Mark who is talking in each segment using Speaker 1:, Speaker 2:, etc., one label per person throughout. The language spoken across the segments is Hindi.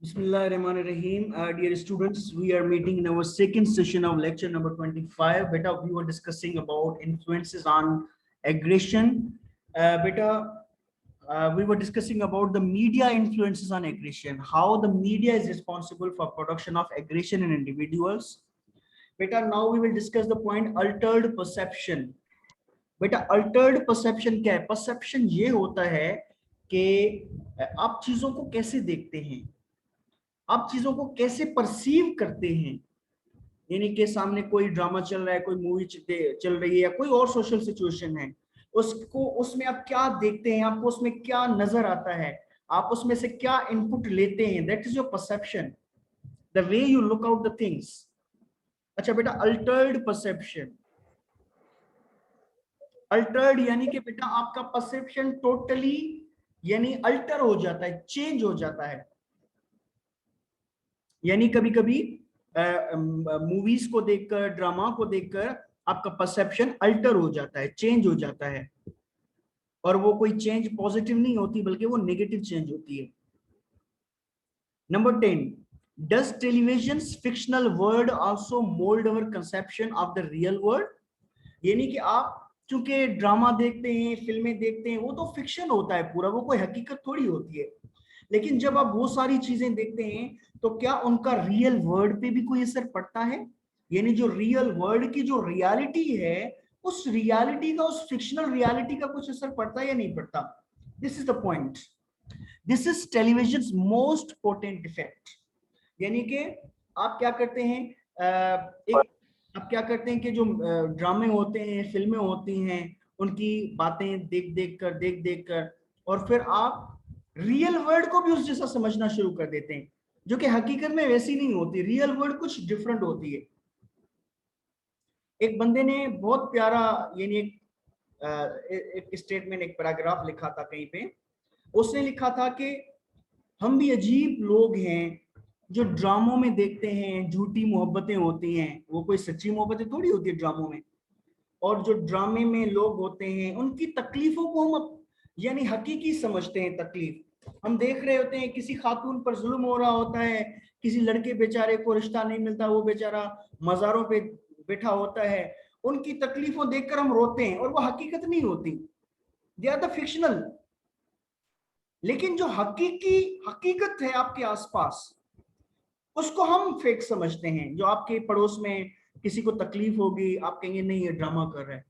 Speaker 1: Bismillahirrahmanirrahim. Dear students, we are meeting in our second session of lecture number 25. Beta, we were discussing about influences on aggression. We were discussing about the media influences on aggression, how the media is responsible for production of aggression in individuals. Beta, now we will discuss the point altered perception. बेटा अल्टर्ड परसेप्शन क्या है? परसेप्शन ये होता है कि आप चीजों को कैसे देखते हैं, आप चीजों को कैसे परसीव करते हैं। यानी कि सामने कोई ड्रामा चल रहा है, कोई मूवी चल रही है या कोई और सोशल सिचुएशन है, उसको उसमें आप क्या देखते हैं, आपको उसमें क्या नजर आता है, आप उसमें से क्या इनपुट लेते हैं। That is your perception, the way you look out the things. अच्छा बेटा, अल्टर्ड परसेप्शन, अल्टर्ड यानी कि बेटा आपका परसेप्शन टोटली यानी अल्टर हो जाता है, चेंज हो जाता है। यानी कभी कभी मूवीज को देखकर, ड्रामा को देखकर आपका परसेप्शन अल्टर हो जाता है, चेंज हो जाता है, और वो कोई चेंज पॉजिटिव नहीं होती बल्कि वो नेगेटिव चेंज होती है। Number 10, does television fictional world also mould our conception of the real world? यानी कि आप चूंकि ड्रामा देखते हैं, फिल्में देखते हैं, वो तो फिक्शन होता है पूरा, वो कोई हकीकत थोड़ी होती है। लेकिन जब आप वो सारी चीजें देखते हैं तो क्या उनका रियल वर्ल्ड पे भी कोई असर पड़ता है? यानी जो रियल वर्ल्ड की जो रियलिटी है, उस रियलिटी का, उस फिक्शनल रियलिटी का कुछ असर पड़ता है या नहीं पड़ता? This is the point, this is television most potent effect. यानी कि आप क्या करते हैं, एक आप क्या करते हैं कि जो ड्रामे होते हैं, फिल्में होती हैं, उनकी बातें देख देख कर और फिर आप रियल वर्ल्ड को भी उस जैसा समझना शुरू कर देते हैं, जो कि हकीकत में वैसी नहीं होती। रियल वर्ल्ड कुछ डिफरेंट होती है। एक बंदे ने बहुत प्यारा यानी एक स्टेटमेंट, एक पैराग्राफ लिखा था कहीं पे। उसने लिखा था कि हम भी अजीब लोग हैं जो ड्रामों में देखते हैं झूठी मोहब्बतें होती हैं, वो कोई सच्ची मोहब्बतें थोड़ी होती है ड्रामों में। और जो ड्रामे में लोग होते हैं उनकी तकलीफों को हम यानी हकीकी समझते हैं। तकलीफ हम देख रहे होते हैं, किसी खातून पर जुल्म हो रहा होता है, किसी लड़के बेचारे को रिश्ता नहीं मिलता, वो बेचारा मज़ारों पे बैठा होता है, उनकी तकलीफों देखकर हम रोते हैं और वो हकीकत नहीं होती, दे आर द फिक्शनल। लेकिन जो हकीकी हकीकत है आपके आसपास, उसको हम फेक समझते हैं। जो आपके पड़ोस में किसी को तकलीफ होगी, आप कहेंगे नहीं ये ड्रामा कर रहा है।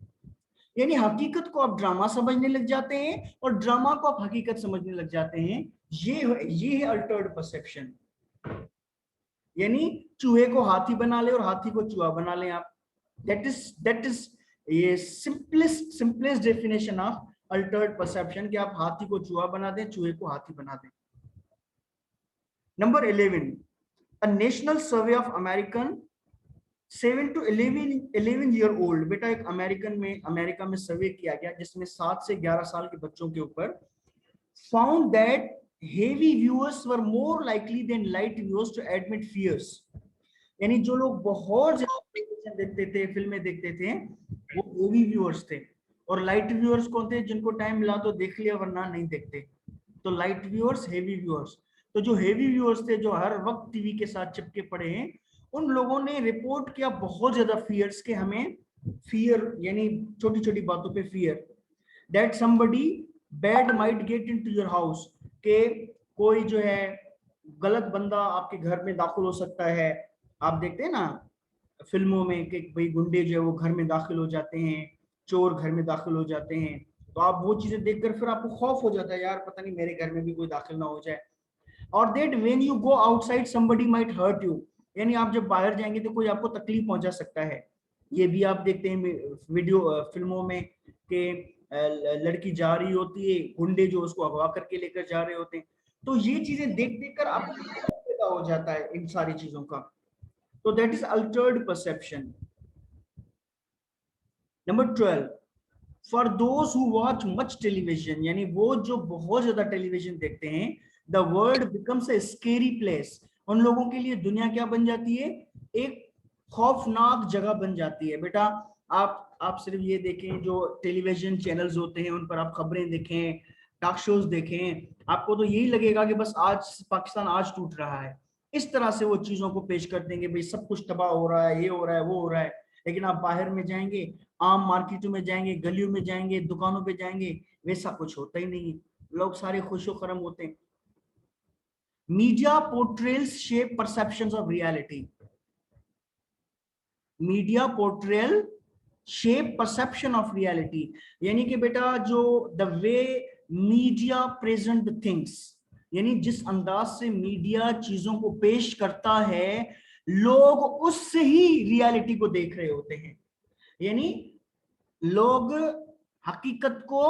Speaker 1: यानी हकीकत को आप ड्रामा समझने लग जाते हैं और ड्रामा को आप हकीकत समझने लग जाते हैं। ये है अल्टर्ड परसेप्शन। यानी चूहे को हाथी बना ले और हाथी को चूहा बना ले आप। दैट इज ये simplest definition of Altered perception, कि आप हाथी को चूहा बना दें, चूहे को हाथी बना दें। Number 11, a national survey of American 7 to 11 year old। बेटा एक अमेरिका में सर्वे किया गया जिसमें 7 से 11 साल के बच्चों के ऊपर found that heavy viewers were more likely than light viewers to admit fears। यानी जो लोग बहुत ज्यादा टेलीविजन देखते थे, फिल्में देखते थे, वो हेवी व्यूअर्स थे। और लाइट व्यूअर्स कौन थे? जिनको टाइम मिला तो देख लिया वरना नहीं देखते। तो लाइट व्यूअर्स, हेवी व्यूअर्स। तो जो हेवी व्यूअर्स थे, जो हर वक्त टीवी के साथ चिपके पड़े हैं, उन लोगों ने रिपोर्ट किया बहुत ज्यादा फियर्स के, हमें फियर यानी छोटी छोटी बातों पे fear, that somebody bad might get into your house, के कोई जो है गलत बंदा आपके घर में दाखिल हो सकता है। आप देखते हैं ना फिल्मों में कि भाई गुंडे जो है वो घर में दाखिल हो जाते हैं, चोर घर में दाखिल हो जाते हैं। तो आप वो चीजें देखकर फिर आपको खौफ हो जाता है, यार पता नहीं मेरे घर में भी कोई दाखिल ना हो जाए। और that when you go outside somebody might hurt you, यानी आप जब बाहर जाएंगे तो कोई आपको तकलीफ पहुंचा सकता है। ये भी आप देखते हैं वीडियो फिल्मों में कि लड़की जा रही होती है, गुंडे जो उसको अगवा करके लेकर जा रहे होते हैं। तो ये चीजें देख देख कर आपको पैदा हो जाता है इन सारी चीजों का। तो that is Altered perception. Number 12, for those who watch much television, यानी वो जो बहुत ज्यादा टेलीविजन देखते हैं, the world becomes a scary place. उन लोगों के लिए दुनिया क्या बन जाती है? एक खौफनाक जगह बन जाती है। बेटा आप सिर्फ ये देखें, जो टेलीविजन चैनल्स होते हैं उन पर आप खबरें देखें, टॉक शोज देखें, आपको तो यही लगेगा कि बस आज पाकिस्तान आज टूट रहा है। इस तरह से वो चीजों को पेश कर देंगे, भाई सब कुछ तबाह हो रहा है, ये हो रहा है, वो हो रहा है। लेकिन आप बाहर में जाएंगे, आम मार्केटों में जाएंगे, गलियों में जाएंगे, दुकानों पे जाएंगे, वैसा कुछ होता ही नहीं है। लोग सारे खुशो खरम होते हैं। Media portrayals shape perceptions of reality. Media portrayal shape perception of reality, यानी कि बेटा जो the way media present the things, यानी जिस अंदाज से मीडिया चीजों को पेश करता है, लोग उससे ही रियलिटी को देख रहे होते हैं। यानी लोग हकीकत को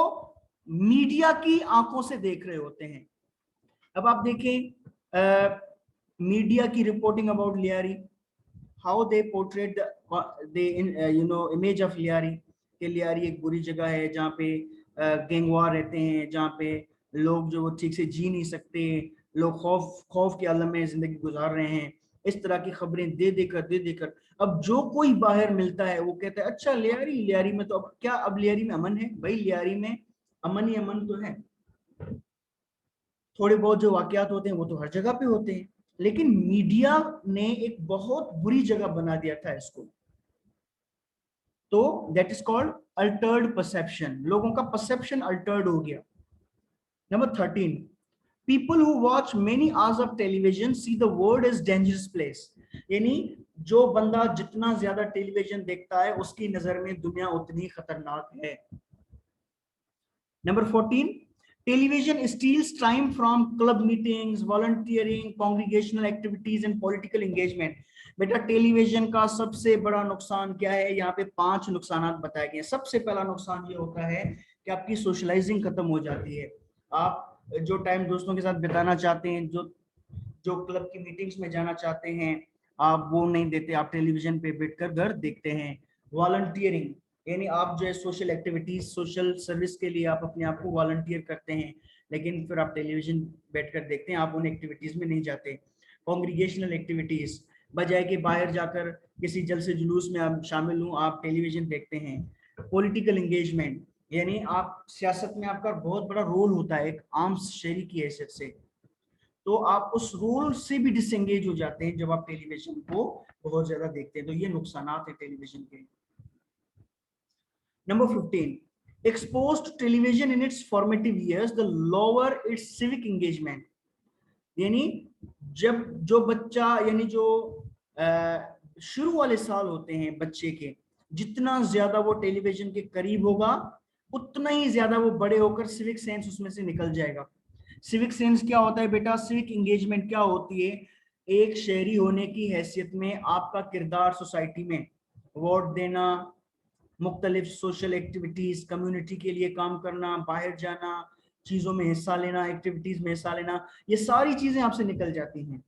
Speaker 1: मीडिया की आंखों से देख रहे होते हैं। अब आप देखें मीडिया की reporting about Lyari, how they portrayed the image of Lyari, कि लियारी एक बुरी जगह है जहाँ पे गैंगवार रहते हैं, जहाँ पे लोग जो ठीक से जी नहीं सकते, लोग खौफ खौफ के आलम में जिंदगी गुजार रहे हैं। इस तरह की खबरें दे देकर अब जो कोई बाहर मिलता है वो कहता है अच्छा लियारी, लियारी में तो अब क्या, अब लियारी में अमन है? भाई लियारी में अमन ही अमन तो है। थोड़े बहुत जो वाकयात होते हैं वो तो हर जगह पे होते हैं, लेकिन मीडिया ने एक बहुत बुरी जगह बना दिया था इसको। तो that is called Altered perception, लोगों का परसेप्शन अल्टर्ड हो गया। Number 13, people who watch many hours of television see the world is dangerous place, यानी जो बंदा जितना ज्यादा टेलीविजन देखता है उसकी नजर में दुनिया उतनी खतरनाक है। Number 14, television steals time from club meetings, volunteering, congregational activities and political engagement। बेटा टेलीविजन का सबसे बड़ा नुकसान क्या है? यहाँ पे 5 नुकसान बताए गए। सबसे पहला नुकसान ये होता है कि आपकी सोशलाइजिंग खत्म हो जाती है। आप जो टाइम दोस्तों के साथ बिताना चाहते हैं, जो जो क्लब की मीटिंग्स में जाना चाहते हैं, आप वो नहीं देते, आप टेलीविजन पे बैठकर घर देखते हैं। वॉलंटियरिंग, यानी आप जो है सोशल एक्टिविटीज, सोशल सर्विस के लिए आप अपने आप को वॉलंटियर करते हैं, लेकिन फिर आप टेलीविजन बैठकर देखते हैं, आप उन एक्टिविटीज में नहीं जाते। कॉन्ग्रीगेशनल एक्टिविटीज, बजाय के बाहर जाकर किसी जलसे जुलूस में आप शामिल हों, आप टेलीविजन देखते हैं। पॉलिटिकल एंगेजमेंट, यानी आप सियासत में आपका बहुत बड़ा रोल होता है एक आम शहरी की हैसियत से, तो आप उस रोल से भी डिसएंगेज हो जाते हैं जब आप टेलीविजन को बहुत ज्यादा देखते हैं। तो ये नुकसान है टेलीविजन के। Number 15, exposed to television in its formative years, the lower its civic engagement, यानी जब जो बच्चा, यानी जो शुरू वाले साल होते हैं बच्चे के, जितना ज्यादा वो टेलीविजन के करीब होगा उतना ही ज्यादा वो बड़े होकर सिविक सेंस उसमें से निकल जाएगा। सिविक सेंस क्या होता है बेटा? सिविक एंगेजमेंट क्या होती है? एक शहरी होने की हैसियत में आपका किरदार सोसाइटी में, वोट देना, मुख्तलिफ सोशल एक्टिविटीज, कम्युनिटी के लिए काम करना, बाहर जाना, चीजों में हिस्सा लेना, एक्टिविटीज में हिस्सा लेना, ये सारी चीजें आपसे निकल जाती हैं।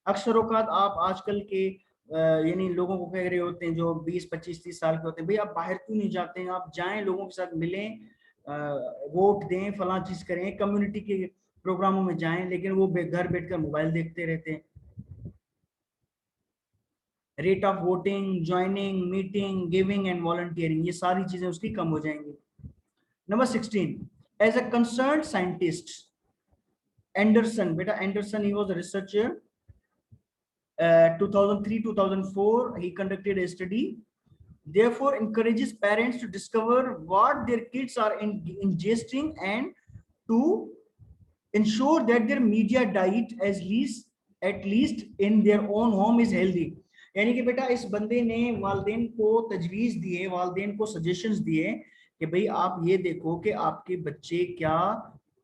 Speaker 1: अक्सर औकात आप आजकल के यानी लोगों को कह रहे होते हैं जो 20, 25, 30 साल के होते हैं, भाई आप बाहर क्यों नहीं जाते हैं? आप जाएं, लोगों के साथ मिलें, वोट दें, फला चीज करें, कम्युनिटी के प्रोग्रामों में जाएं, लेकिन वो घर बैठकर मोबाइल देखते रहते हैं। Rate of voting, joining, meeting, giving and volunteering, ये सारी चीजें उसकी कम हो जाएंगी। Number 16, as a concerned scientist, Anderson, बेटा Anderson he was a researcher, 2003-2004 he conducted a study, therefore encourages parents to discover what their kids are ingesting and to ensure that their media diet at least in their own home is healthy। यानी कि बेटा इस बंदे ने वालदेन को तजवीज दिए, वालदेन को सजेशंस दिए कि भाई आप ये देखो कि आपके बच्चे क्या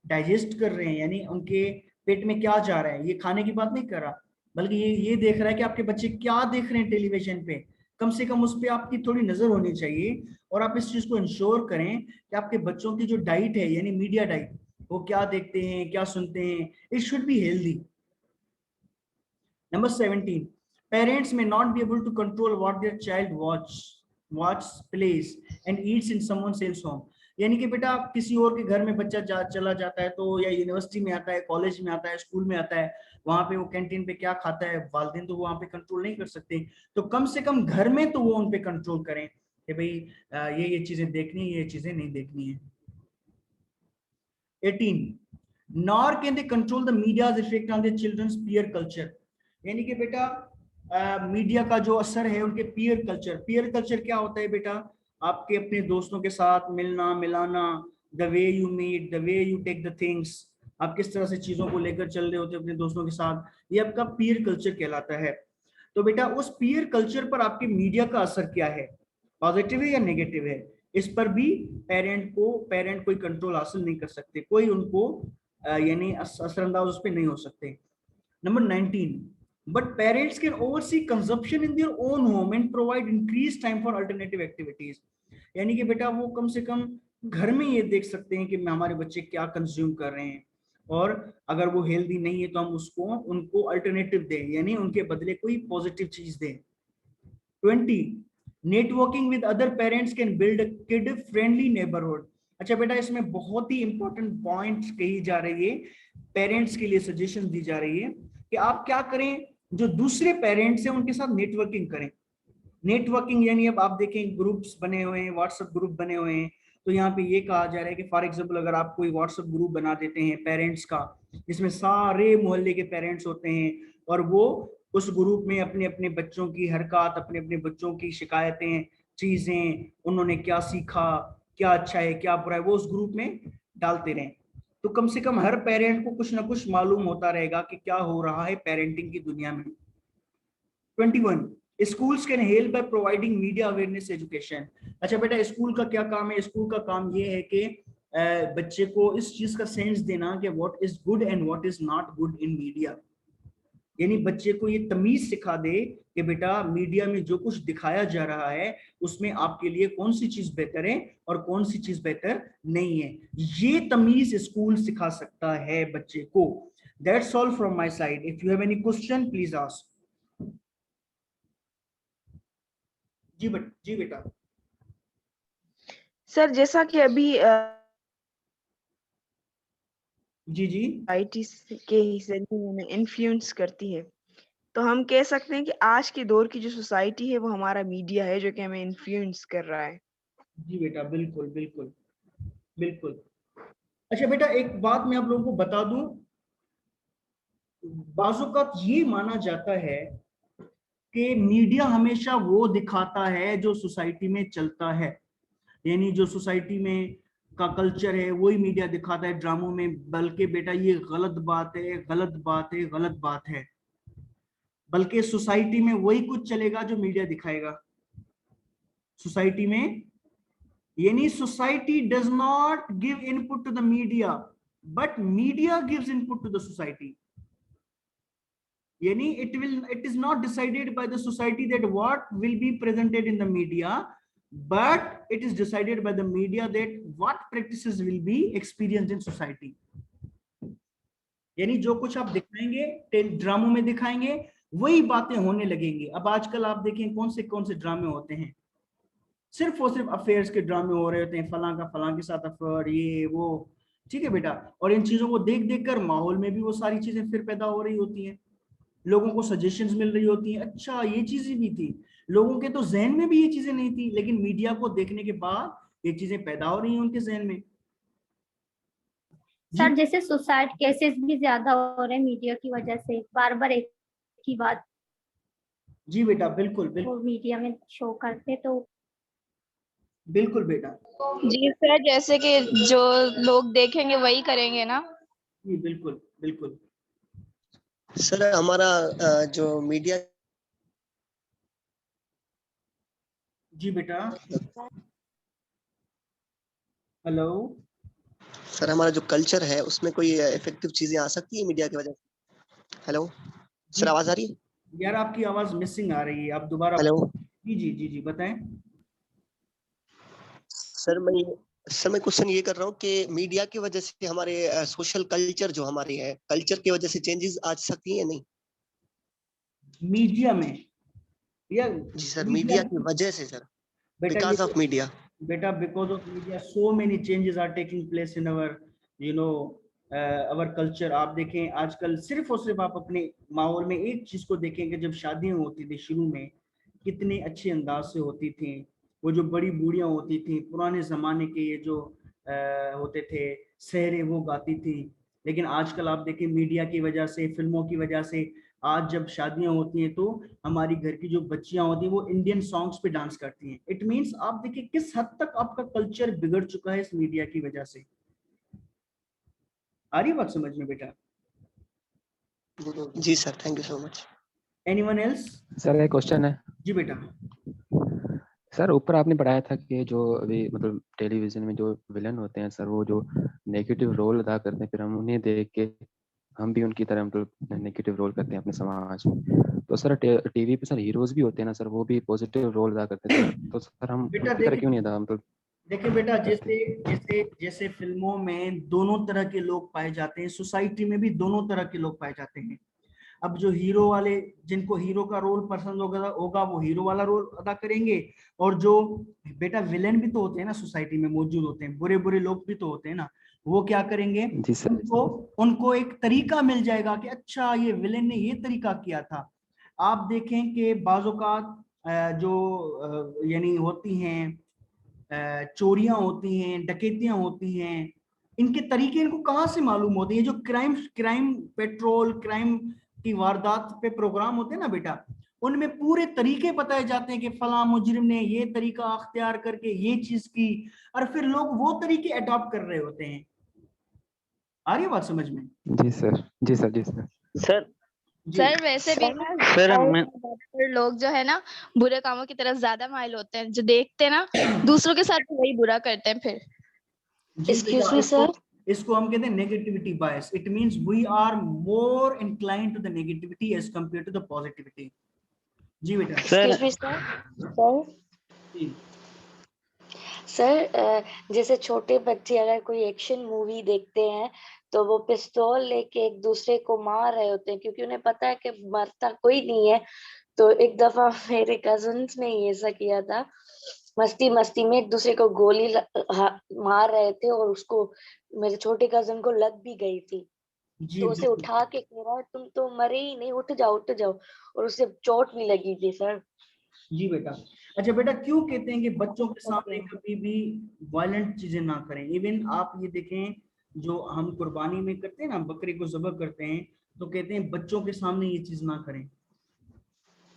Speaker 1: डाइजेस्ट कर रहे हैं, यानी उनके पेट में क्या जा रहा है। ये खाने की बात नहीं कर रहा, बल्कि ये देख रहा है कि आपके बच्चे क्या देख रहे हैं टेलीविजन पे। कम से कम उस पर आपकी थोड़ी नजर होनी चाहिए, और आप इस चीज को इंश्योर करें कि आपके बच्चों की जो डाइट है, यानी मीडिया डाइट, वो क्या देखते हैं, क्या सुनते हैं, it should be healthy. Number 17, parents may not be able to control what their child watch, plays and eats in someone else's home। यानी कि बेटा किसी और के घर में बच्चा चला जाता है, तो या यूनिवर्सिटी में आता है, कॉलेज में आता है, स्कूल में आता है, वहां पे वो कैंटीन पे क्या खाता है, वालिदैन तो वहां पे कंट्रोल नहीं कर सकते, तो कम से कम घर में तो वो उन पे कंट्रोल करें कि भाई ये चीजें देखनी है, ये चीजें नहीं देखनी है। 18 nor can they control the media's effect on their children's peer culture। यानी कि बेटा मीडिया का जो असर है उनके पीयर कल्चर क्या होता है बेटा, आपके अपने दोस्तों के साथ मिलना मिलाना, the way you meet, the way you take the things, आप किस तरह से चीजों को लेकर चल रहे होते हैं अपने दोस्तों के साथ, ये आपका पीयर कल्चर कहलाता है। तो बेटा उस पीयर कल्चर पर आपके मीडिया का असर क्या है, पॉजिटिव है या नेगेटिव है, इस पर भी पेरेंट कोई कंट्रोल हासिल नहीं कर सकते, कोई उनको यानी असरअंदाज उस पर नहीं हो सकते। Number 19 but parents can oversee consumption in their own home and provide increased time for alternative activities। यानी कि बेटा वो कम से कम घर में ये देख सकते हैं कि हमारे बच्चे क्या कंज्यूम कर रहे हैं, और अगर वो हेल्दी नहीं है तो हम उनको अल्टरनेटिव दें, यानी उनके बदले कोई पॉजिटिव चीज दें। 20 networking with other parents can build a kid friendly neighbourhood. अच्छा बेटा इसमें बहुत ही इंपॉर्टेंट पॉइंट्स कही जा रही है, पेरेंट्स के लिए सजेशन दी जा रही है कि आप क्या करें, जो दूसरे पेरेंट्स हैं उनके साथ नेटवर्किंग करें। नेटवर्किंग यानी अब आप देखें ग्रुप्स बने हुए हैं, व्हाट्सएप ग्रुप बने हुए हैं, तो यहाँ पे ये कहा जा रहा है कि फॉर एग्जांपल अगर आप कोई व्हाट्सएप ग्रुप बना देते हैं पेरेंट्स का, जिसमें सारे मोहल्ले के पेरेंट्स होते हैं, और वो उस ग्रुप में अपने अपने बच्चों की हरकत, अपने अपने बच्चों की शिकायतें, चीजें, उन्होंने क्या सीखा, क्या अच्छा है क्या बुरा है, वो उस ग्रुप में डालते रहें, तो कम से कम हर पेरेंट को कुछ ना कुछ मालूम होता रहेगा कि क्या हो रहा है पेरेंटिंग की दुनिया में। 21 schools can help by providing media awareness education। अच्छा बेटा स्कूल का क्या काम है, स्कूल का काम ये है कि बच्चे को इस चीज का सेंस देना कि what is good and what is not good in media, यानी बच्चे को ये तमीज सिखा दे कि बेटा मीडिया में जो कुछ दिखाया जा रहा है उसमें आपके लिए कौन सी चीज बेहतर है और कौन सी चीज बेहतर नहीं है, ये तमीज स्कूल सिखा सकता है बच्चे को। That's all from my side, if you have any question please ask. जी बेटा।
Speaker 2: सर जैसा कि अभी
Speaker 1: जी
Speaker 2: सोसाइटी के जरिए में इन्फ्लुएंस करती है, तो हम कह सकते हैं कि आज के दौर की जो सोसाइटी है वो हमारा मीडिया है जो कि हमें इन्फ्लुएंस कर रहा है।
Speaker 1: जी बेटा बिल्कुल बिल्कुल बिल्कुल। अच्छा बेटा एक बात मैं आप लोगों को बता दूं, बाज़-औक़ात ये माना जाता है कि मीडिया हमेशा वो दिखाता है जो सोसाइटी में चलता है, यानी जो सोसाइटी में का कल्चर है वही मीडिया दिखाता है ड्रामों में, बल्कि बेटा ये गलत बात है, गलत बात है, गलत बात है। बल्कि सोसाइटी में वही कुछ चलेगा जो मीडिया दिखाएगा सोसाइटी में, यानी society does not give input to the media but media gives input to the society, यानी it is not decided by the society that what will be presented in the media, but it is decided by the media that what practices will be experienced in society। यानी जो कुछ आप दिखाएंगे ड्रामों में दिखाएंगे वही बातें होने लगेंगी। अब आजकल आप देखें कौन से ड्रामे होते हैं, सिर्फ और सिर्फ अफेयर्स के ड्रामे हो रहे होते हैं, फलां का फलां के साथ अफेयर, ये वो, ठीक है बेटा, और इन चीजों को देख देख कर माहौल में भी वो सारी चीजें फिर पैदा हो रही होती हैं, लोगों को सजेशंस मिल रही होती हैं, अच्छा ये चीजें भी थी, लोगों के तो जहन में भी ये चीजें नहीं थी, लेकिन मीडिया को देखने के बाद ये चीजें पैदा हो रही हैं उनके जहन में।
Speaker 3: सर जैसे सुसाइड केसेस भी ज्यादा हो रहे हैं मीडिया की वजह से, बार बार एक ही बात।
Speaker 1: जी बेटा बिल्कुल बिल्कुल,
Speaker 3: मीडिया में शो करते तो
Speaker 1: बिल्कुल बेटा।
Speaker 4: जी सर, जैसे कि जो लोग देखेंगे वही करेंगे ना।
Speaker 1: जी बिल्कुल बिल्कुल।
Speaker 5: सर हमारा जो मीडिया,
Speaker 1: जी बेटा हेलो
Speaker 5: सर हमारा जो कल्चर है उसमें कोई इफेक्टिव चीजें आ सकती है मीडिया की वजह से। हेलो सर आवाज आ रही है?
Speaker 1: यार आपकी आवाज मिसिंग आ रही है, आप दोबारा।
Speaker 5: हेलो
Speaker 1: जी बताएं।
Speaker 5: सर मैं क्वेश्चन ये कर रहा हूँ कि मीडिया की वजह से हमारे सोशल कल्चर जो हमारे है, कल्चर की वजह से चेंजेस आ सकती है या नहीं
Speaker 1: मीडिया में? या
Speaker 5: जी सर मीडिया की वजह से सर, बिकॉज ऑफ मीडिया।
Speaker 1: बेटा because of media so many changes are taking place in our our culture। आप देखें आजकल सिर्फ और सिर्फ आप अपने माहौल में एक चीज को देखेंगे, जब शादियां होती थी शुरू में कितने अच्छे अंदाज से होती थी, वो जो बड़ी बूढ़ियां होती थी पुराने जमाने के, ये जो होते थे, सहरे वो गाती थी। लेकिन आजकल आप देखें मीडिया की वजह से, फिल्मों की वजह से, आज जब शादियां होती हैं तो हमारी घर की जो बच्चियां होती हैं वो इंडियन सॉन्ग्स पे डांस करती हैं। इट मींस आप देखिए किस हद तक आपका कल्चर बिगड़ चुका है इस मीडिया की वजह से। आ रही बात समझ में बेटा?
Speaker 5: जी sir, thank you so much.
Speaker 1: Anyone else?
Speaker 6: Sir एक क्वेश्चन है।
Speaker 1: जी बेटा।
Speaker 6: सर ऊपर आपने पढ़ाया था कि जो अभी मतलब टेलीविजन में जो विलन होते हैं सर, वो जो नेगेटिव रोल अदा करते हैं, फिर हम उन्हें देख के हम भी उनकी तरह मतलब नेगेटिव रोल करते हैं अपने समाज में। तो सर टीवी पे सर हीरोज भी होते हैं ना सर, वो भी पॉजिटिव रोल अदा करते हैं, तो सर हम
Speaker 1: बेटा
Speaker 6: उनकी तरह
Speaker 1: देखिए,
Speaker 6: क्यों नहीं अदा मतलब?
Speaker 1: देखिए बेटा, जैसे जैसे जैसे फिल्मों में दोनों तरह के लोग पाए जाते हैं, सोसाइटी में भी दोनों तरह के लोग पाए जाते हैं। अब जो हीरो वाले, जिनको हीरो का रोल पसंद होगा वो हीरो वाला रोल अदा करेंगे, और जो बेटा विलेन भी तो होते हैं ना सोसाइटी में मौजूद होते हैं, बुरे बुरे लोग भी तो होते हैं ना, वो क्या करेंगे,
Speaker 6: जी सर।
Speaker 1: उनको एक तरीका मिल जाएगा कि अच्छा ये विलेन ने ये तरीका किया था। आप देखें कि बाज़ औक़ात जो यानी होती हैं, चोरियां होती हैं, डकैतियां होती हैं, इनके तरीके इनको कहाँ से मालूम होते हैं? जो क्राइम पेट्रोल, क्राइम की वारदात पे प्रोग्राम होते हैं ना बेटा, उनमें पूरे तरीके बताए जाते हैं कि फला मुजरिम ने ये तरीका अख्तियार करके ये चीज की, और फिर लोग वो तरीके अडॉप्ट कर रहे होते हैं। आ रही है बात समझ में?
Speaker 6: जी सर, जी सर, जी सर।
Speaker 7: सर
Speaker 1: जी
Speaker 4: सर वैसे भी ना
Speaker 7: सर
Speaker 4: ज्यादातर लोग जो है ना बुरे कामों की तरफ ज्यादा माइल होते हैं, जो देखते हैं ना दूसरों के साथ भी वही बुरा करते हैं फिर।
Speaker 1: जी
Speaker 7: Excuse
Speaker 1: बेटा,
Speaker 7: me,
Speaker 1: इसको
Speaker 7: sir.
Speaker 1: इसको हम कहते हैं negativity bias. It means we are more inclined to the negativity as compare to the positivity. जी बेटा।
Speaker 7: Excuse me, sir. Sir.
Speaker 1: जी।
Speaker 7: सर जैसे छोटे बच्चे अगर कोई एक्शन मूवी देखते हैं तो वो पिस्तौल लेके एक दूसरे को मार रहे होते हैं क्योंकि उन्हें पता है कि मरता कोई नहीं है। तो एक दफा मेरे कजिन्स ने ये ऐसा किया था, मस्ती मस्ती में एक दूसरे को मार रहे थे और उसको, मेरे छोटे कजिन को लग भी गई थी।
Speaker 1: जी
Speaker 7: तो उसे
Speaker 1: बिल्कुल।
Speaker 7: उठा के कह रहा है तुम तो मरे ही नहीं, उठ जाओ उठ जाओ, और उसे चोट भी लगी थी सर।
Speaker 1: जी बेटा। अच्छा बेटा, क्यों कहते हैं कि बच्चों के सामने
Speaker 7: ओके।
Speaker 1: कभी भी वायलेंट चीजें ना करें? इवन आप ये देखें, जो हम कुर्बानी में करते हैं ना, बकरे को ज़ब्ह करते हैं, तो कहते हैं बच्चों के सामने ये चीज ना करें।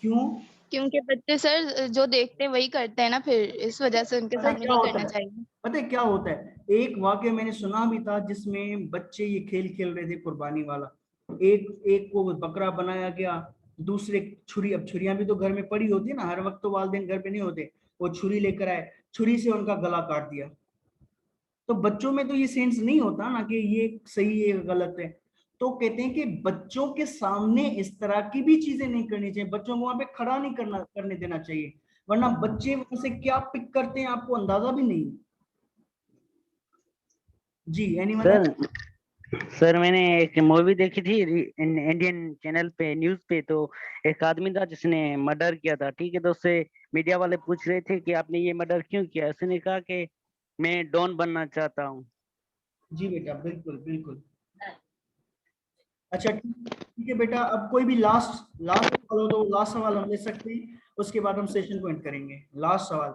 Speaker 1: क्यों?
Speaker 4: क्योंकि बच्चे सर जो देखते हैं वही करते हैं ना, फिर इस वजह से उनके
Speaker 1: पता है
Speaker 4: सामने
Speaker 1: क्या
Speaker 4: नहीं
Speaker 1: होता
Speaker 4: करना
Speaker 1: है?
Speaker 4: चाहिए।
Speaker 1: पता है क्या होता है? एक वाक्य मैंने सुना भी था जिसमें बच्चे ये खेल खेल रहे थे कुर्बानी वाला। एक एक को बकरा बनाया गया, दूसरे छुरी, अब छुरियां भी तो घर में पड़ी होती है ना, हर वक्त तो वालिदैन घर पे नहीं होते, वो छुरी लेकर आए, छुरी से उनका गला काट दिया। तो बच्चों में तो ये सेंस नहीं होता ना कि ये सही है गलत है। तो कहते हैं कि बच्चों के सामने इस तरह की भी चीजें नहीं करनी चाहिए, बच्चों को वहां पे खड़ा नहीं करने देना चाहिए, वरना बच्चे वहां से क्या पिक करते हैं आपको अंदाजा भी नहीं। जी एनीवन?
Speaker 7: सर मैंने एक मूवी देखी थी इंडियन चैनल पे, न्यूज पे। तो एक आदमी था जिसने मर्डर किया था, ठीक है। तो उससे मीडिया वाले पूछ रहे थे कि आपने ये मर्डर क्यों किया। उसने कहा कि मैं डॉन बनना चाहता हूँ।
Speaker 1: जी बेटा, बिल्कुल बिल्कुल। अच्छा ठीक है बेटा, अब कोई भी लास्ट लास्ट सवाल हो तो लास्ट सवाल हम ले सकते हैं, उसके बाद हम सेशन को एंड करेंगे। लास्ट सवाल,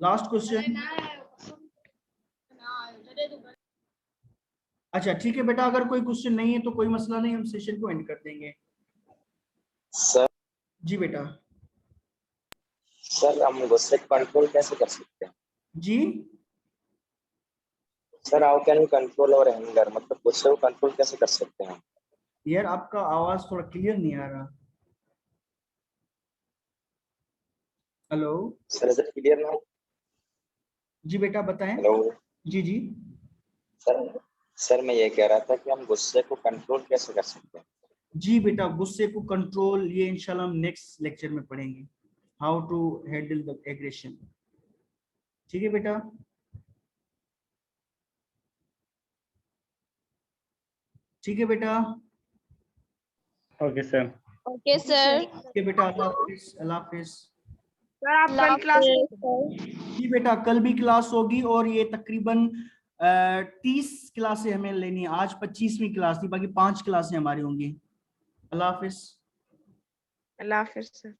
Speaker 1: लास्ट क्वेश्चन। अच्छा ठीक है बेटा, अगर कोई क्वेश्चन नहीं है तो कोई मसला नहीं, हम सेशन को एंड कर देंगे।
Speaker 8: सर
Speaker 1: जी बेटा।
Speaker 8: सर हम गुस्से को कंट्रोल कैसे कर सकते हैं?
Speaker 1: जी
Speaker 8: sir how can we control our anger, मतलब गुस्से को कंट्रोल कैसे कर सकते हैं?
Speaker 1: यार आपका आवाज थोड़ा क्लियर नहीं आ रहा। Hello?
Speaker 8: Sir is it clear now?
Speaker 1: जी बेटा बताएं।
Speaker 8: हेलो
Speaker 1: जी जी।
Speaker 8: सर, सर मैं ये कह रहा था कि हम गुस्से को कंट्रोल कैसे कर सकते हैं?
Speaker 1: जी बेटा, गुस्से को कंट्रोल ये इंशाल्लाह हम नेक्स्ट लेक्चर में पढ़ेंगे, how to handle the aggression. ठीक है बेटा? ठीक है बेटा?
Speaker 7: Okay sir.
Speaker 4: Okay sir.
Speaker 1: ठीक है बेटा, अल्लाह हाफिज, अल्लाह हाफिज।
Speaker 2: सर आप कल क्लास
Speaker 1: जी बेटा, कल भी क्लास होगी, और ये तकरीबन 30 क्लासें हमें लेनी है। आज 25वीं क्लास थी, बाकी 5 क्लासें हमारी होंगी। अल्लाह हाफिज।
Speaker 2: अल्लाह हाफिज सर।